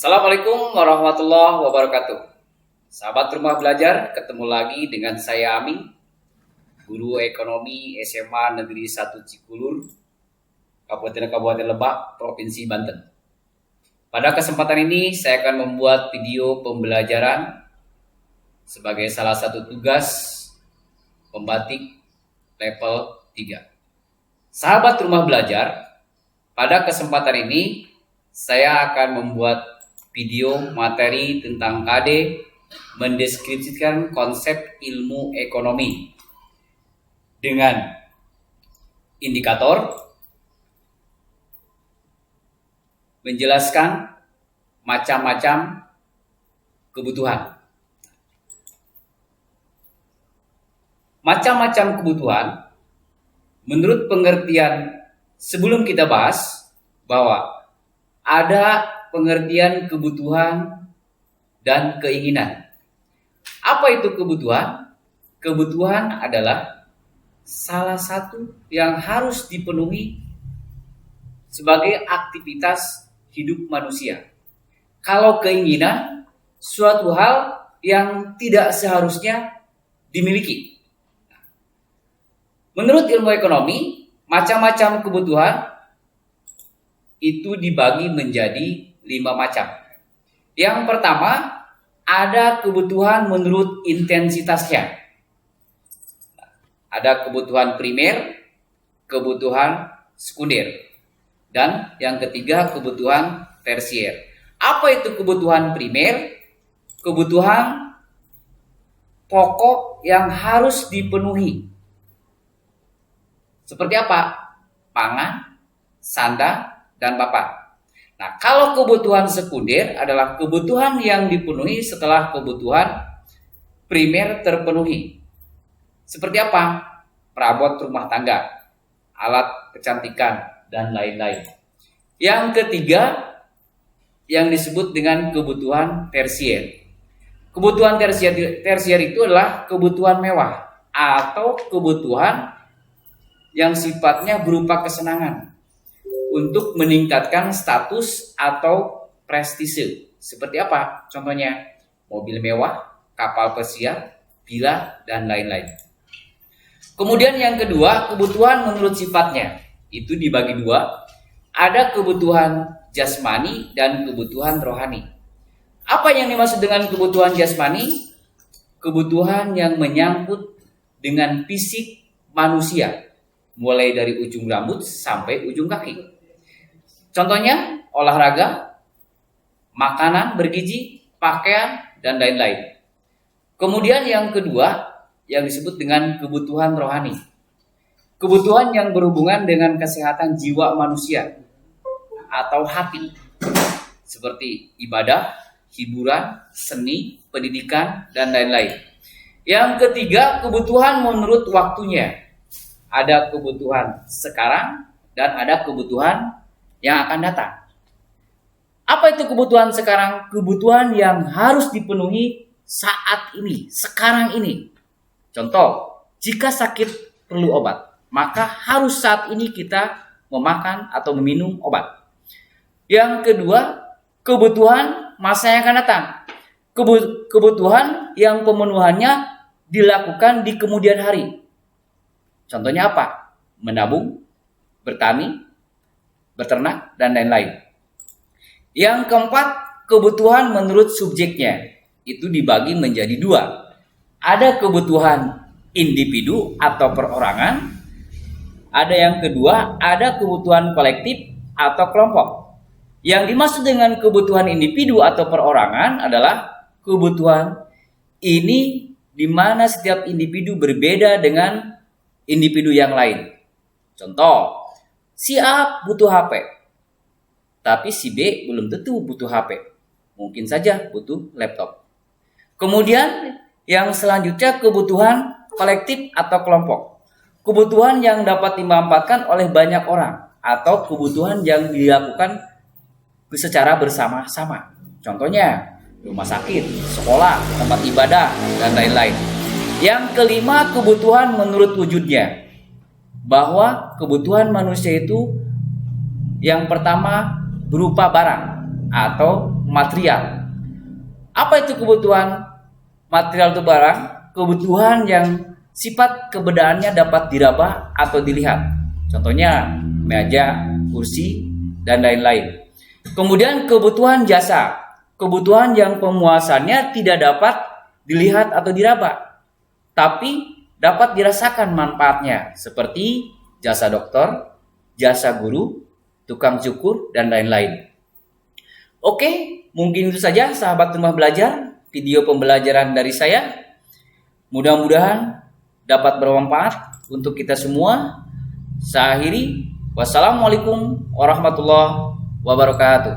Assalamualaikum warahmatullahi wabarakatuh. Sahabat Rumah Belajar, ketemu lagi dengan saya Ami, guru ekonomi SMA Negeri 1 Cikulur, Kabupaten Lebak, Provinsi Banten. Pada kesempatan ini saya akan membuat video pembelajaran sebagai salah satu tugas pembatik level 3. Sahabat Rumah Belajar, pada kesempatan ini saya akan membuat video materi tentang KD mendeskripsikan konsep ilmu ekonomi dengan indikator, menjelaskan macam-macam kebutuhan. Macam-macam kebutuhan menurut pengertian sebelum kita bahas bahwa ada pengertian kebutuhan dan keinginan. Apa itu kebutuhan? Kebutuhan adalah salah satu yang harus dipenuhi sebagai aktivitas hidup manusia. Kalau keinginan, suatu hal yang tidak seharusnya dimiliki. Menurut ilmu ekonomi, macam-macam kebutuhan itu dibagi menjadi 5 macam. Yang pertama, ada kebutuhan menurut intensitasnya. Ada kebutuhan primer, kebutuhan sekunder, dan yang ketiga kebutuhan tersier. Apa itu kebutuhan primer? Kebutuhan pokok yang harus dipenuhi. Seperti apa? Pangan, sandang, dan papan. Nah, kalau kebutuhan sekunder adalah kebutuhan yang dipenuhi setelah kebutuhan primer terpenuhi. Seperti apa? Perabot rumah tangga, alat kecantikan, dan lain-lain. Yang ketiga, yang disebut dengan kebutuhan tersier. Kebutuhan tersier itu adalah kebutuhan mewah atau kebutuhan yang sifatnya berupa kesenangan untuk meningkatkan status atau prestise. Seperti apa? Contohnya, mobil mewah, kapal pesiar, villa, dan lain-lain. Kemudian yang kedua, kebutuhan menurut sifatnya. Itu dibagi 2. Ada kebutuhan jasmani dan kebutuhan rohani. Apa yang dimaksud dengan kebutuhan jasmani? Kebutuhan yang menyangkut dengan fisik manusia, mulai dari ujung rambut sampai ujung kaki. Contohnya olahraga, makanan bergizi, pakaian, dan lain-lain. Kemudian yang kedua yang disebut dengan kebutuhan rohani. Kebutuhan yang berhubungan dengan kesehatan jiwa manusia atau hati. Seperti ibadah, hiburan, seni, pendidikan, dan lain-lain. Yang ketiga, kebutuhan menurut waktunya. Ada kebutuhan sekarang dan ada kebutuhan yang akan datang. Apa itu kebutuhan sekarang? Kebutuhan yang harus dipenuhi saat ini, sekarang ini. Contoh, jika sakit perlu obat, maka harus saat ini kita memakan atau meminum obat. Yang kedua, kebutuhan masa yang akan datang. Kebutuhan yang pemenuhannya dilakukan di kemudian hari. Contohnya apa? Menabung, bertani, beternak, dan lain-lain. Yang keempat, kebutuhan menurut subjeknya. Itu dibagi menjadi 2. Ada kebutuhan individu atau perorangan. Ada yang kedua, ada kebutuhan kolektif atau kelompok. Yang dimaksud dengan kebutuhan individu atau perorangan adalah kebutuhan ini di mana setiap individu berbeda dengan individu yang lain. Contoh, si A butuh HP, tapi si B belum tentu butuh HP. Mungkin saja butuh laptop. Kemudian yang selanjutnya kebutuhan kolektif atau kelompok. Kebutuhan yang dapat dimanfaatkan oleh banyak orang atau kebutuhan yang dilakukan secara bersama-sama. Contohnya rumah sakit, sekolah, tempat ibadah, dan lain-lain. Yang kelima, kebutuhan menurut wujudnya. Bahwa kebutuhan manusia itu yang pertama berupa barang. atau material. Apa itu kebutuhan? Material itu barang, kebutuhan yang sifat keberadaannya dapat diraba atau dilihat. Contohnya meja, kursi, dan lain-lain. Kemudian kebutuhan jasa, kebutuhan yang pemuasannya tidak dapat dilihat atau diraba, tapi dapat dirasakan manfaatnya, seperti jasa dokter, jasa guru, tukang cukur, dan lain-lain. Oke, mungkin itu saja sahabat rumah belajar, video pembelajaran dari saya. Mudah-mudahan dapat bermanfaat untuk kita semua. Saya akhiri. Wassalamualaikum warahmatullahi wabarakatuh.